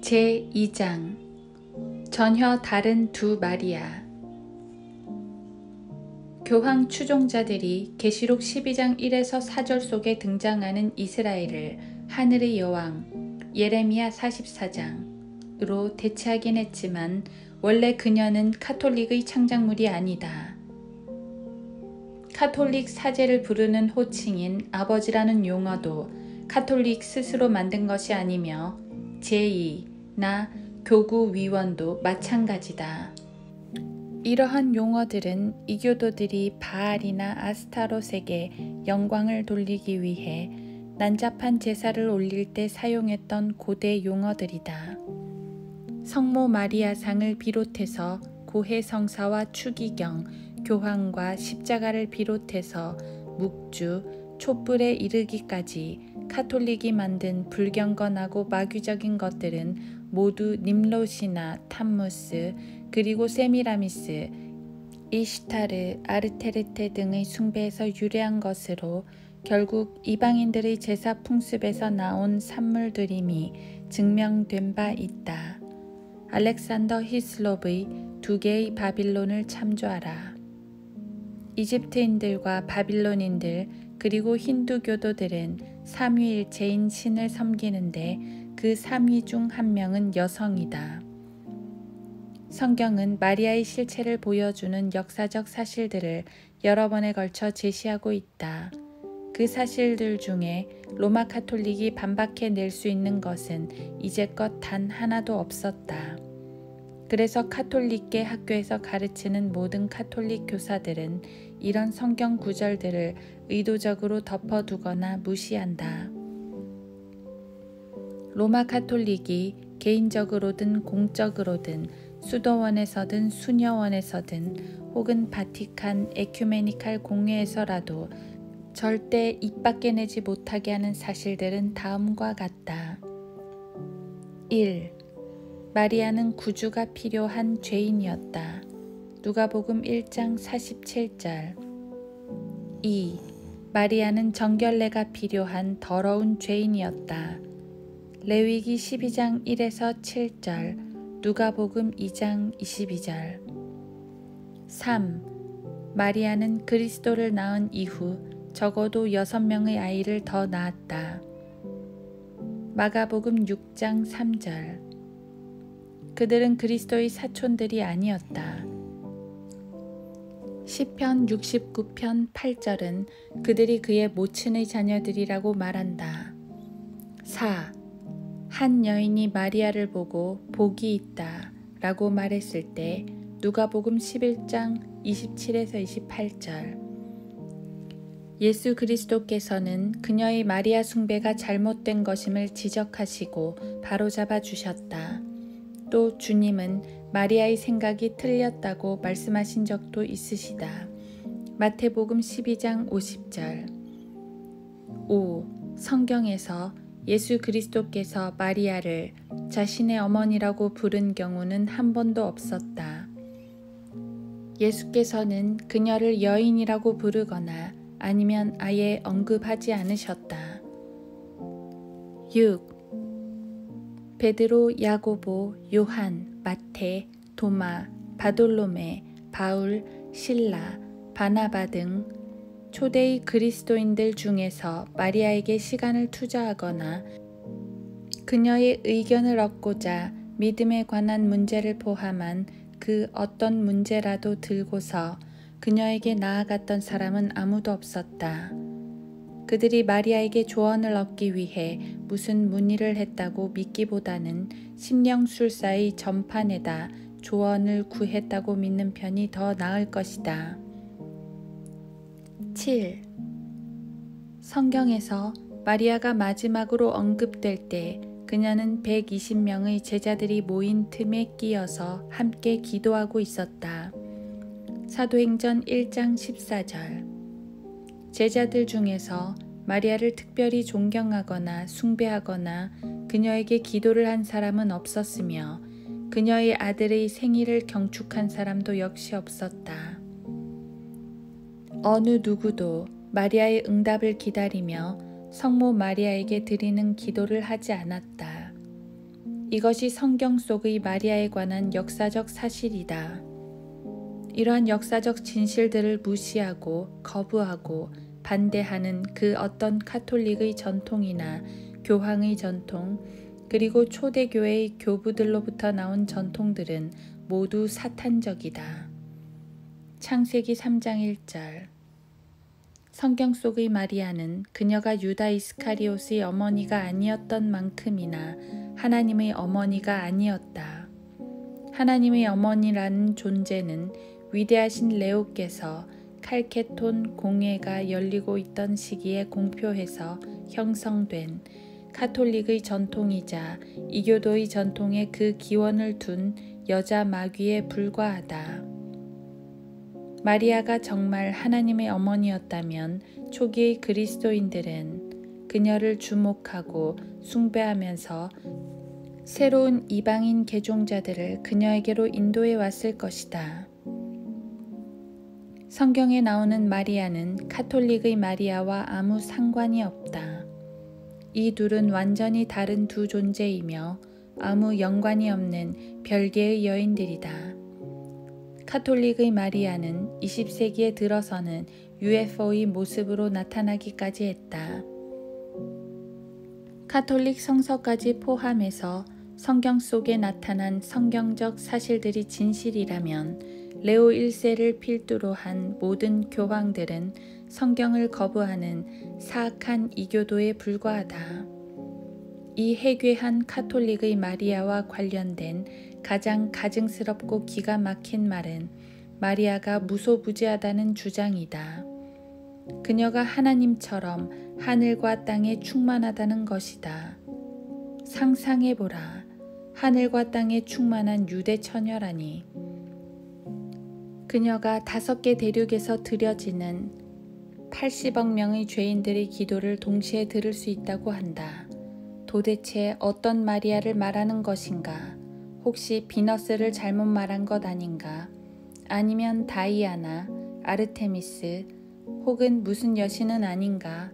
제2장 전혀 다른 두 마리아. 교황 추종자들이 계시록 12장 1에서 4절 속에 등장하는 이스라엘을 하늘의 여왕 예레미야 44장으로 대체하긴 했지만 원래 그녀는 카톨릭의 창작물이 아니다. 카톨릭 사제를 부르는 호칭인 아버지라는 용어도 카톨릭 스스로 만든 것이 아니며 제2나 교구 위원도 마찬가지다. 이러한 용어들은 이교도들이 바알이나 아스타롯에게 영광을 돌리기 위해 난잡한 제사를 올릴 때 사용했던 고대 용어들이다. 성모 마리아상을 비롯해서 고해 성사와 추기경, 교황과 십자가를 비롯해서 묵주, 촛불에 이르기까지 카톨릭이 만든 불경건하고 마귀적인 것들은 모두 님롯이나 탐무스, 그리고 세미라미스, 이시타르, 아르테르테 등의 숭배에서 유래한 것으로 결국 이방인들의 제사 풍습에서 나온 산물들임이 증명된 바 있다. 알렉산더 히슬롭의 2개의 바빌론을 참조하라. 이집트인들과 바빌론인들 그리고 힌두교도들은 삼위일체인 신을 섬기는데 그 삼위 중 한 명은 여성이다. 성경은 마리아의 실체를 보여주는 역사적 사실들을 여러 번에 걸쳐 제시하고 있다. 그 사실들 중에 로마 카톨릭이 반박해낼 수 있는 것은 이제껏 단 하나도 없었다. 그래서 카톨릭계 학교에서 가르치는 모든 카톨릭 교사들은 이런 성경 구절들을 의도적으로 덮어두거나 무시한다. 로마 카톨릭이 개인적으로든 공적으로든 수도원에서든 수녀원에서든 혹은 바티칸 에큐메니칼 공회에서라도 절대 입 밖에 내지 못하게 하는 사실들은 다음과 같다. 1. 마리아는 구주가 필요한 죄인이었다. 누가복음 1장 47절. 2. 마리아는 정결례가 필요한 더러운 죄인이었다. 레위기 12장 1에서 7절, 누가복음 2장 22절. 3. 마리아는 그리스도를 낳은 이후 적어도 6명의 아이를 더 낳았다. 마가복음 6장 3절. 그들은 그리스도의 사촌들이 아니었다. 시편 69편 8절은 그들이 그의 모친의 자녀들이라고 말한다. 4. 한 여인이 마리아를 보고 복이 있다 라고 말했을 때 누가복음 11장 27에서 28절. 예수 그리스도께서는 그녀의 마리아 숭배가 잘못된 것임을 지적하시고 바로잡아 주셨다. 또 주님은 마리아의 생각이 틀렸다고 말씀하신 적도 있으시다. 마태복음 12장 50절. 5. 성경에서 예수 그리스도께서 마리아를 자신의 어머니라고 부른 경우는 한 번도 없었다. 예수께서는 그녀를 여인이라고 부르거나 아니면 아예 언급하지 않으셨다. 6. 베드로, 야고보, 요한, 마태, 도마, 바돌로메, 바울, 실라, 바나바 등 초대의 그리스도인들 중에서 마리아에게 시간을 투자하거나 그녀의 의견을 얻고자 믿음에 관한 문제를 포함한 그 어떤 문제라도 들고서 그녀에게 나아갔던 사람은 아무도 없었다. 그들이 마리아에게 조언을 얻기 위해 무슨 문의를 했다고 믿기보다는 심령술사의 전판에다 조언을 구했다고 믿는 편이 더 나을 것이다. 7. 성경에서 마리아가 마지막으로 언급될 때 그녀는 120명의 제자들이 모인 틈에 끼어서 함께 기도하고 있었다. 사도행전 1장 14절. 제자들 중에서 마리아를 특별히 존경하거나 숭배하거나 그녀에게 기도를 한 사람은 없었으며 그녀의 아들의 생일을 경축한 사람도 역시 없었다. 어느 누구도 마리아의 응답을 기다리며 성모 마리아에게 드리는 기도를 하지 않았다. 이것이 성경 속의 마리아에 관한 역사적 사실이다. 이러한 역사적 진실들을 무시하고 거부하고 반대하는 그 어떤 카톨릭의 전통이나 교황의 전통, 그리고 초대교회의 교부들로부터 나온 전통들은 모두 사탄적이다. 창세기 3장 1절. 성경 속의 마리아는 그녀가 유다 이스카리옷의 어머니가 아니었던 만큼이나 하나님의 어머니가 아니었다. 하나님의 어머니라는 존재는 위대하신 레오께서 칼케톤 공회가 열리고 있던 시기에 공표해서 형성된 카톨릭의 전통이자 이교도의 전통에 그 기원을 둔 여자 마귀에 불과하다. 마리아가 정말 하나님의 어머니였다면 초기의 그리스도인들은 그녀를 주목하고 숭배하면서 새로운 이방인 개종자들을 그녀에게로 인도해 왔을 것이다. 성경에 나오는 마리아는 카톨릭의 마리아와 아무 상관이 없다. 이 둘은 완전히 다른 두 존재이며 아무 연관이 없는 별개의 여인들이다. 카톨릭의 마리아는 20세기에 들어서는 UFO의 모습으로 나타나기까지 했다. 카톨릭 성서까지 포함해서 성경 속에 나타난 성경적 사실들이 진실이라면 레오 1세를 필두로 한 모든 교황들은 성경을 거부하는 사악한 이교도에 불과하다. 이 해괴한 카톨릭의 마리아와 관련된 가장 가증스럽고 기가 막힌 말은 마리아가 무소부지하다는 주장이다. 그녀가 하나님처럼 하늘과 땅에 충만하다는 것이다. 상상해보라. 하늘과 땅에 충만한 유대 처녀라니. 그녀가 5개 대륙에서 드려지는 80억 명의 죄인들의 기도를 동시에 들을 수 있다고 한다. 도대체 어떤 마리아를 말하는 것인가? 혹시 비너스를 잘못 말한 것 아닌가? 아니면 다이아나, 아르테미스, 혹은 무슨 여신은 아닌가?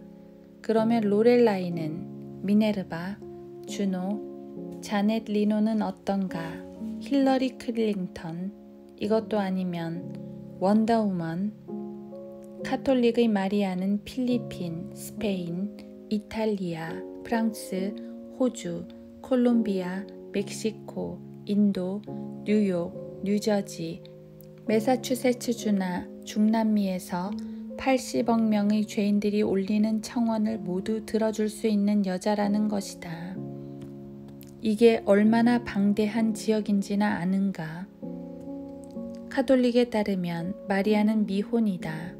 그러면 로렐라이는, 미네르바, 주노, 자넷 리노는 어떤가? 힐러리 클링턴, 이것도 아니면 원더우먼. 카톨릭의 마리아는 필리핀, 스페인, 이탈리아, 프랑스, 호주, 콜롬비아, 멕시코, 인도, 뉴욕, 뉴저지, 매사추세츠주나 중남미에서 80억 명의 죄인들이 올리는 청원을 모두 들어줄 수 있는 여자라는 것이다. 이게 얼마나 방대한 지역인지나 아는가? 카톨릭에 따르면 마리아는 미혼이다.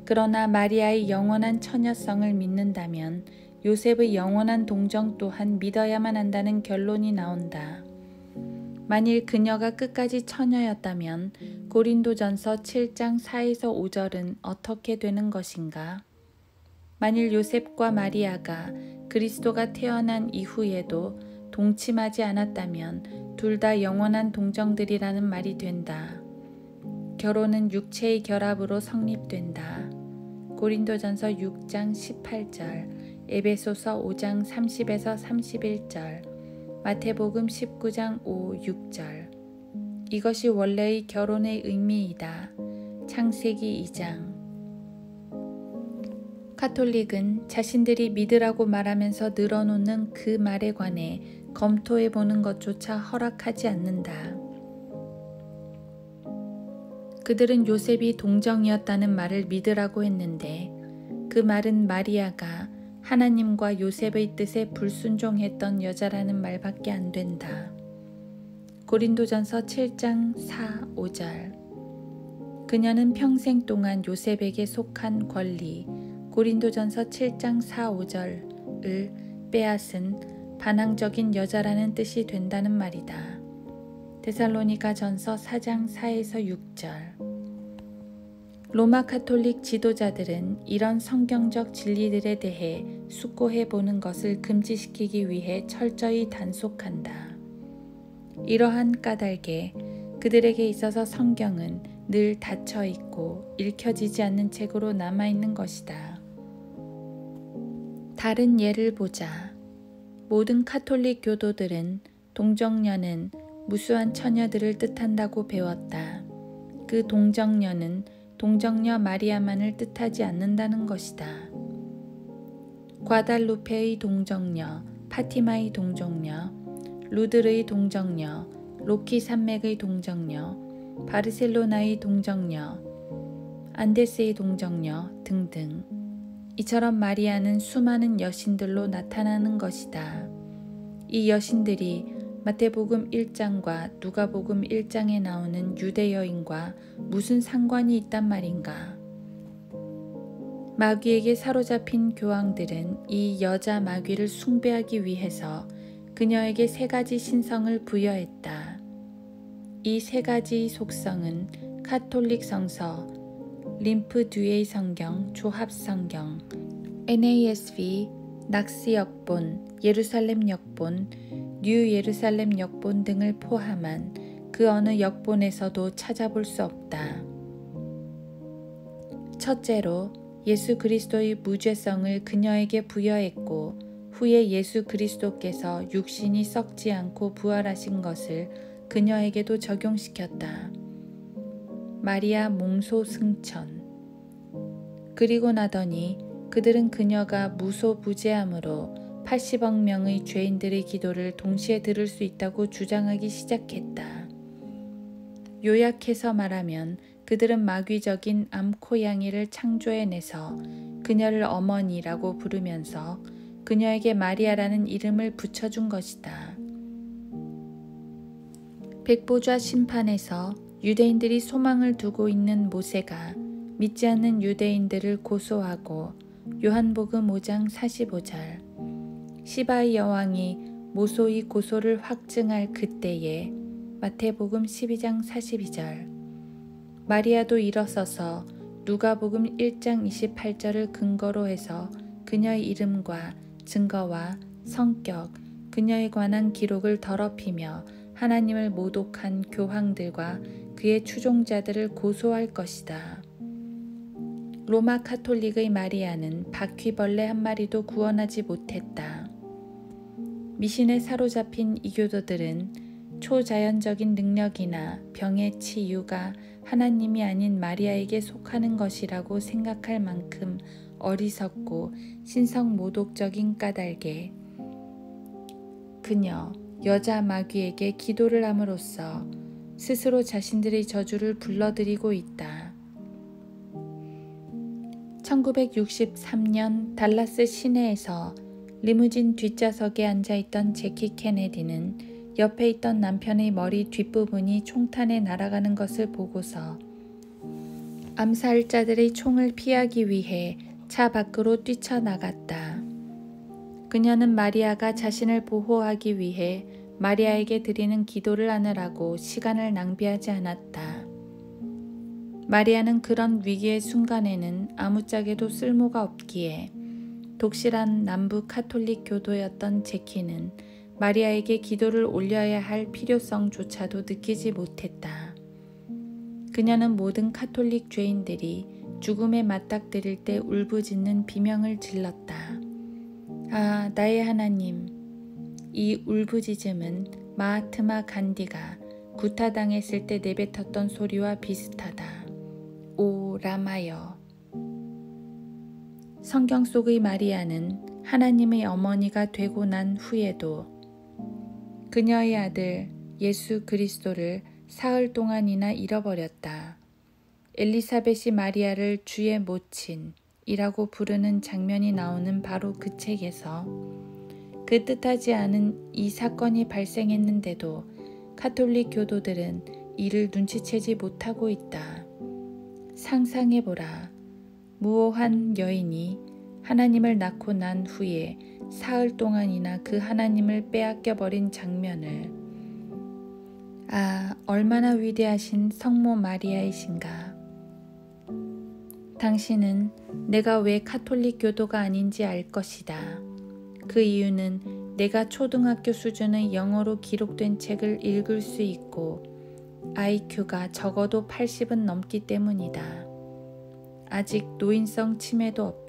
그러나 마리아의 영원한 처녀성을 믿는다면 요셉의 영원한 동정 또한 믿어야만 한다는 결론이 나온다. 만일 그녀가 끝까지 처녀였다면 고린도전서 7장 4에서 5절은 어떻게 되는 것인가? 만일 요셉과 마리아가 그리스도가 태어난 이후에도 동침하지 않았다면 둘 다 영원한 동정들이라는 말이 된다. 결혼은 육체의 결합으로 성립된다. 고린도전서 6장 18절, 에베소서 5장 30에서 31절, 마태복음 19장 5, 6절. 이것이 원래의 결혼의 의미이다. 창세기 2장. 카톨릭은 자신들이 믿으라고 말하면서 늘어놓는 그 말에 관해 검토해보는 것조차 허락하지 않는다. 그들은 요셉이 동정이었다는 말을 믿으라고 했는데 그 말은 마리아가 하나님과 요셉의 뜻에 불순종했던 여자라는 말밖에 안 된다. 고린도전서 7장 4, 5절. 그녀는 평생 동안 요셉에게 속한 권리, 고린도전서 7장 4, 5절을 빼앗은 반항적인 여자라는 뜻이 된다는 말이다. 데살로니가 전서 4장 4에서 6절. 로마 카톨릭 지도자들은 이런 성경적 진리들에 대해 숙고해 보는 것을 금지시키기 위해 철저히 단속한다. 이러한 까닭에 그들에게 있어서 성경은 늘 닫혀 있고 읽혀지지 않는 책으로 남아 있는 것이다. 다른 예를 보자. 모든 카톨릭 교도들은 동정녀는 무수한 처녀들을 뜻한다고 배웠다. 그 동정녀는 동정녀 마리아만을 뜻하지 않는다는 것이다. 과달루페의 동정녀, 파티마의 동정녀, 루드르의 동정녀, 로키 산맥의 동정녀, 바르셀로나의 동정녀, 안데스의 동정녀 등등. 이처럼 마리아는 수많은 여신들로 나타나는 것이다. 이 여신들이 마태복음 1장과 누가복음 1장에 나오는 유대 여인과 무슨 상관이 있단 말인가? 마귀에게 사로잡힌 교황들은 이 여자 마귀를 숭배하기 위해서 그녀에게 세 가지 신성을 부여했다. 이 세 가지의 속성은 카톨릭 성서, 림프 듀에이 성경, 조합 성경, NASB, 낙스 역본, 예루살렘 역본, 뉴 예루살렘 역본 등을 포함한 그 어느 역본에서도 찾아볼 수 없다. 첫째로 예수 그리스도의 무죄성을 그녀에게 부여했고 후에 예수 그리스도께서 육신이 썩지 않고 부활하신 것을 그녀에게도 적용시켰다. 마리아 몽소 승천. 그리고 나더니 그들은 그녀가 무소부재함으로 80억 명의 죄인들의 기도를 동시에 들을 수 있다고 주장하기 시작했다. 요약해서 말하면 그들은 마귀적인 암코양이를 창조해내서 그녀를 어머니라고 부르면서 그녀에게 마리아라는 이름을 붙여준 것이다. 백보좌 심판에서 유대인들이 소망을 두고 있는 모세가 믿지 않는 유대인들을 고소하고 요한복음 5장 45절 시바의 여왕이 모소의 고소를 확증할 그때에 마태복음 12장 42절 마리아도 일어서서 누가복음 1장 28절을 근거로 해서 그녀의 이름과 증거와 성격, 그녀에 관한 기록을 더럽히며 하나님을 모독한 교황들과 그의 추종자들을 고소할 것이다. 로마 카톨릭의 마리아는 바퀴벌레 한 마리도 구원하지 못했다. 미신에 사로잡힌 이교도들은 초자연적인 능력이나 병의 치유가 하나님이 아닌 마리아에게 속하는 것이라고 생각할 만큼 어리석고 신성 모독적인 까닭에 그녀 여자 마귀에게 기도를 함으로써 스스로 자신들의 저주를 불러들이고 있다. 1963년 달라스 시내에서 리무진 뒷좌석에 앉아있던 제키 케네디는 옆에 있던 남편의 머리 뒷부분이 총탄에 날아가는 것을 보고서 암살자들의 총을 피하기 위해 차 밖으로 뛰쳐나갔다. 그녀는 마리아가 자신을 보호하기 위해 마리아에게 드리는 기도를 하느라고 시간을 낭비하지 않았다. 마리아는 그런 위기의 순간에는 아무짝에도 쓸모가 없기에 독실한 남부 카톨릭 교도였던 제키는 마리아에게 기도를 올려야 할 필요성조차도 느끼지 못했다. 그녀는 모든 카톨릭 죄인들이 죽음에 맞닥뜨릴 때 울부짖는 비명을 질렀다. 아, 나의 하나님. 이 울부짖음은 마하트마 간디가 구타당했을 때 내뱉었던 소리와 비슷하다. 오 라마여. 성경 속의 마리아는 하나님의 어머니가 되고 난 후에도 그녀의 아들 예수 그리스도를 사흘 동안이나 잃어버렸다. 엘리사벳이 마리아를 주의 모친이라고 부르는 장면이 나오는 바로 그 책에서 그 뜻하지 않은 이 사건이 발생했는데도 카톨릭 교도들은 이를 눈치채지 못하고 있다. 상상해보라. 무오한 여인이 하나님을 낳고 난 후에 사흘 동안이나 그 하나님을 빼앗겨버린 장면을. 아, 얼마나 위대하신 성모 마리아이신가. 당신은 내가 왜 카톨릭 교도가 아닌지 알 것이다. 그 이유는 내가 초등학교 수준의 영어로 기록된 책을 읽을 수 있고 IQ가 적어도 80은 넘기 때문이다. 아직 노인성 치매도 없다.